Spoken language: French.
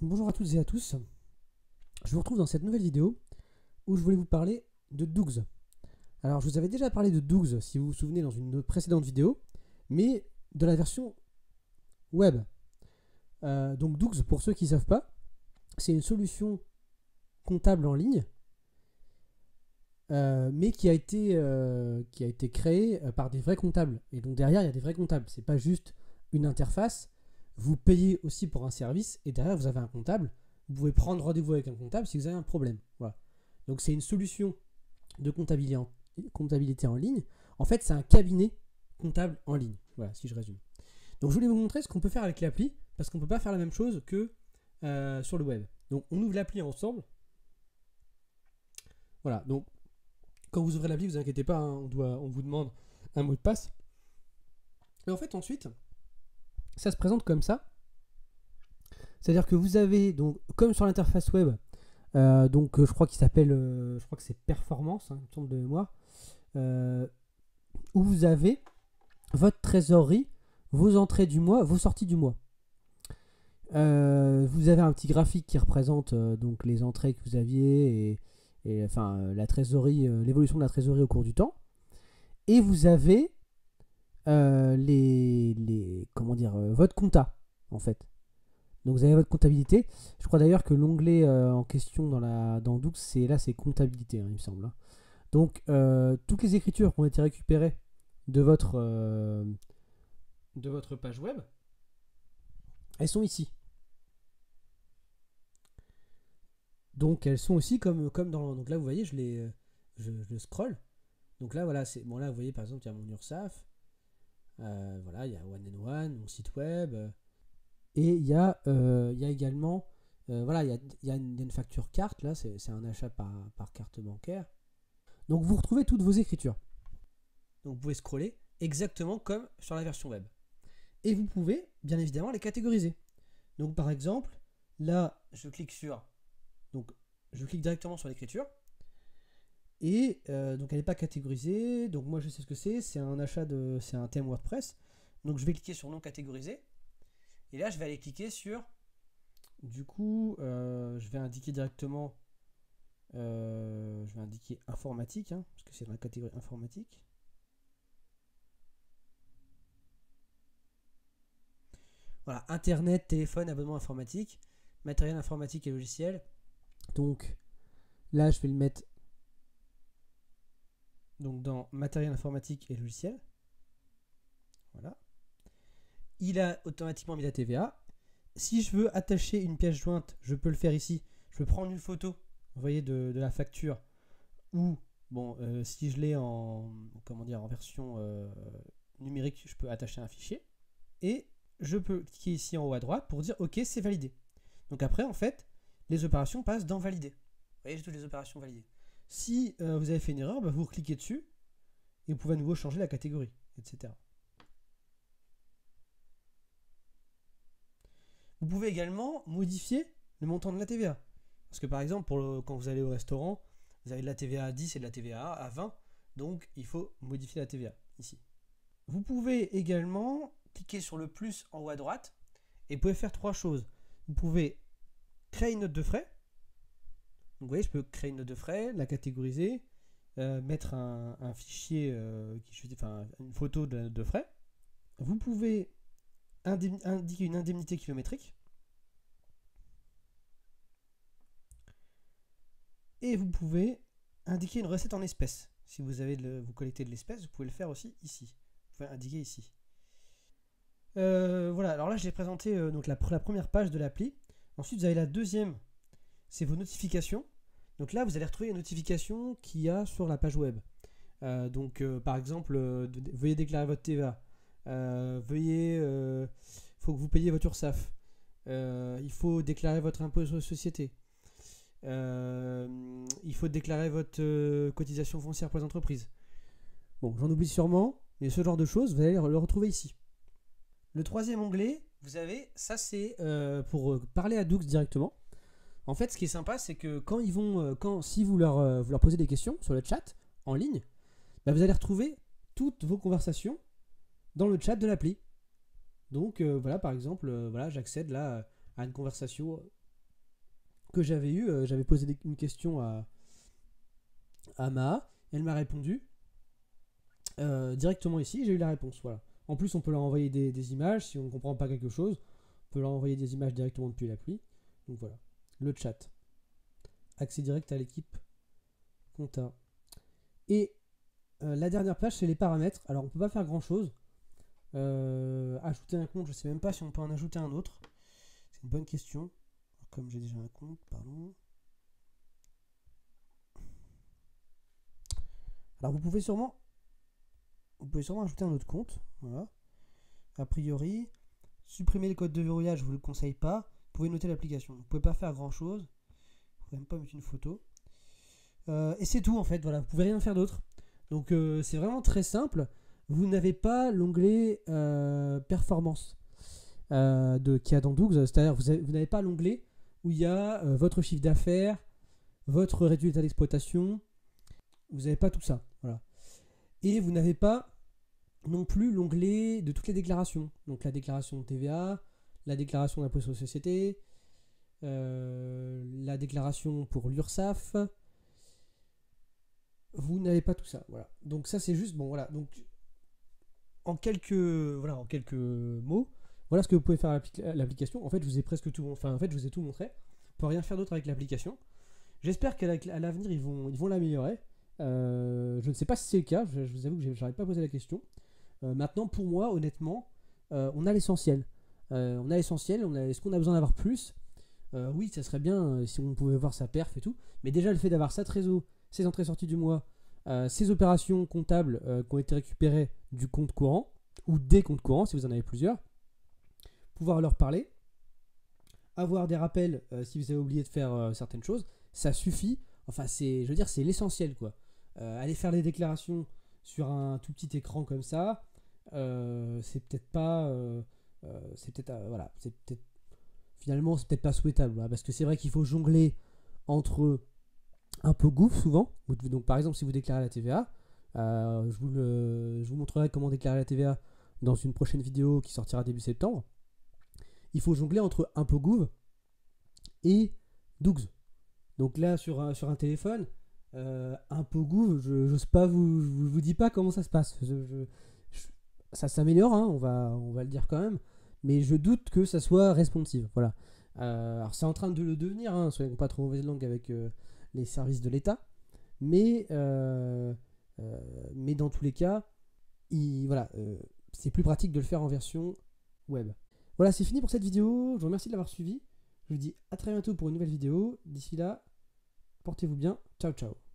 bonjour à toutes et à tous. Je vous retrouve dans cette nouvelle vidéo où je voulais vous parler de Dougs. Alors, je vous avais déjà parlé de Dougs, si vous vous souvenez, dans une précédente vidéo, mais de la version web. Donc, Dougs, pour ceux qui ne savent pas, c'est une solution comptable en ligne, mais qui a été créée par des vrais comptables. Et donc, derrière, il y a des vrais comptables. C'est pas juste une interface. Vous payez aussi pour un service et derrière, vous avez un comptable. Vous pouvez prendre rendez-vous avec un comptable si vous avez un problème. Voilà. Donc c'est une solution de comptabilité en ligne. En fait, c'est un cabinet comptable en ligne. Voilà, si je résume. Donc je voulais vous montrer ce qu'on peut faire avec l'appli, parce qu'on ne peut pas faire la même chose que sur le web. Donc on ouvre l'appli ensemble. Voilà, donc quand vous ouvrez l'appli, vous inquiétez pas, hein, on vous demande un mot de passe. Et en fait, ensuite, ça se présente comme ça. C'est-à-dire que vous avez, donc, comme sur l'interface web, je crois qu'il s'appelle, je crois que c'est Performance, hein, il me semble de mémoire, où vous avez votre trésorerie, vos entrées du mois, vos sorties du mois. Vous avez un petit graphique qui représente donc les entrées que vous aviez et la trésorerie, l'évolution de la trésorerie au cours du temps. Et vous avez votre compta en fait. Donc vous avez votre comptabilité. Je crois d'ailleurs que l'onglet en question dans Doux, c'est comptabilité, hein, il me semble. Hein. Donc toutes les écritures qui ont été récupérées de votre page web, elles sont ici. Donc elles sont aussi comme dans. Donc là vous voyez, je scroll. Donc là voilà, là vous voyez par exemple il y a mon URSAF. Voilà, il y a One and One, mon site web. Et il y a également, voilà, il y a une facture carte, là, c'est un achat par carte bancaire. Donc vous retrouvez toutes vos écritures. Donc vous pouvez scroller exactement comme sur la version web. Et vous pouvez, bien évidemment, les catégoriser. Donc par exemple, là, je clique directement sur l'écriture. Et donc elle n'est pas catégorisée. Donc moi je sais ce que c'est un c'est un thème WordPress. Donc je vais cliquer sur non catégorisé. Et là, je vais aller cliquer sur. Du coup, je vais indiquer directement. Je vais indiquer informatique, hein, parce que c'est dans la catégorie informatique. Voilà, Internet, téléphone, abonnement informatique, matériel informatique et logiciel. Donc là, je vais le mettre donc, dans matériel informatique et logiciel. Voilà. Il a automatiquement mis la TVA. Si je veux attacher une pièce jointe, je peux le faire ici. Je peux prendre une photo, vous voyez, de la facture. Ou, bon, si je l'ai en version numérique, je peux attacher un fichier. Et je peux cliquer ici en haut à droite pour dire OK, c'est validé. Donc après, en fait, les opérations passent dans valider. Vous voyez, j'ai toutes les opérations validées. Si vous avez fait une erreur, vous cliquez dessus et vous pouvez à nouveau changer la catégorie, etc. Vous pouvez également modifier le montant de la TVA. Parce que par exemple, quand vous allez au restaurant, vous avez de la TVA à 10 et de la TVA à 20. Donc, il faut modifier la TVA ici. Vous pouvez également cliquer sur le plus en haut à droite et vous pouvez faire trois choses. Vous pouvez créer une note de frais. Donc, vous voyez, je peux créer une note de frais, la catégoriser, mettre un fichier, une photo de la note de frais. Vous pouvez indiquer une indemnité kilométrique. Et vous pouvez indiquer une recette en espèces. Si vous collectez de l'espèce, vous pouvez le faire aussi ici. Vous pouvez indiquer ici. Voilà, alors là j'ai présenté donc la première page de l'appli. Ensuite vous avez la deuxième, c'est vos notifications. Donc là vous allez retrouver les notifications qu'il y a sur la page web. Par exemple, veuillez déclarer votre TVA. Faut que vous payiez votre URSAF. Il faut déclarer votre impôt sur les sociétés. Il faut déclarer votre cotisation foncière pour les entreprises. Bon, j'en oublie sûrement, mais ce genre de choses, vous allez le retrouver ici. Le troisième onglet, vous avez, ça c'est pour parler à Doux directement. En fait, ce qui est sympa, c'est que si vous leur posez des questions sur le chat en ligne, bah, vous allez retrouver toutes vos conversations dans le chat de l'appli. Donc voilà, par exemple, j'accède là à une conversation que j'avais eu, j'avais posé une question à Maha, elle m'a répondu directement ici, j'ai eu la réponse. Voilà. En plus, on peut leur envoyer des images, si on ne comprend pas quelque chose, on peut leur envoyer des images directement depuis l'appli. Donc voilà, le chat. Accès direct à l'équipe compta. Et la dernière page, c'est les paramètres. Alors, on ne peut pas faire grand-chose. Ajouter un compte, je ne sais même pas si on peut en ajouter un autre. C'est une bonne question. Comme j'ai déjà un compte, pardon. Alors, vous pouvez sûrement ajouter un autre compte. Voilà. A priori, supprimer le code de verrouillage, je ne vous le conseille pas. Vous pouvez noter l'application. Vous ne pouvez pas faire grand-chose. Vous ne pouvez même pas mettre une photo. Et c'est tout en fait. Voilà, vous pouvez rien faire d'autre. Donc c'est vraiment très simple. Vous n'avez pas l'onglet performance qu'il y a dans Dougs. C'est-à-dire vous n'avez pas l'onglet où il y a votre chiffre d'affaires, votre résultat d'exploitation. Vous n'avez pas tout ça. Voilà. Et vous n'avez pas non plus l'onglet de toutes les déclarations. Donc la déclaration de TVA, la déclaration d'impôt sur les sociétés, la déclaration pour l'URSSAF. Vous n'avez pas tout ça. Voilà. Donc ça c'est juste bon. Voilà. Donc en quelques mots, voilà ce que vous pouvez faire à l'application. En fait, je vous ai presque tout. Enfin, en fait, je vous ai tout montré. On peut rien faire d'autre avec l'application. J'espère qu'à l'avenir ils vont l'améliorer. Je ne sais pas si c'est le cas. Je vous avoue que je n'arrive pas à poser la question. Maintenant, pour moi, honnêtement, on a l'essentiel. Est-ce qu'on a besoin d'avoir plus? Oui, ça serait bien si on pouvait voir sa perf et tout. Mais déjà, le fait d'avoir sa trésor, ses entrées-sorties du mois, ses opérations comptables qui ont été récupérées du compte courant ou des comptes courants si vous en avez plusieurs, pouvoir leur parler, avoir des rappels si vous avez oublié de faire certaines choses, ça suffit. Enfin, c'est l'essentiel quoi. Aller faire les déclarations sur un tout petit écran comme ça, c'est peut-être pas, finalement c'est peut-être pas souhaitable, voilà, parce que c'est vrai qu'il faut jongler entre un peu gouffre souvent. Donc par exemple si vous déclarez la TVA, je vous montrerai comment déclarer la TVA dans une prochaine vidéo qui sortira début septembre. Il faut jongler entre un peu gouv et Dougs. Donc là sur un téléphone, un peu gouv, je n'ose pas vous dis pas comment ça se passe. Ça s'améliore, hein, on va le dire quand même, mais je doute que ça soit responsive. Voilà. Alors c'est en train de le devenir, hein, soyons pas trop mauvaise langue avec les services de l'État, mais dans tous les cas, c'est plus pratique de le faire en version web. Voilà, c'est fini pour cette vidéo. Je vous remercie de l'avoir suivi. Je vous dis à très bientôt pour une nouvelle vidéo. D'ici là, portez-vous bien. Ciao, ciao.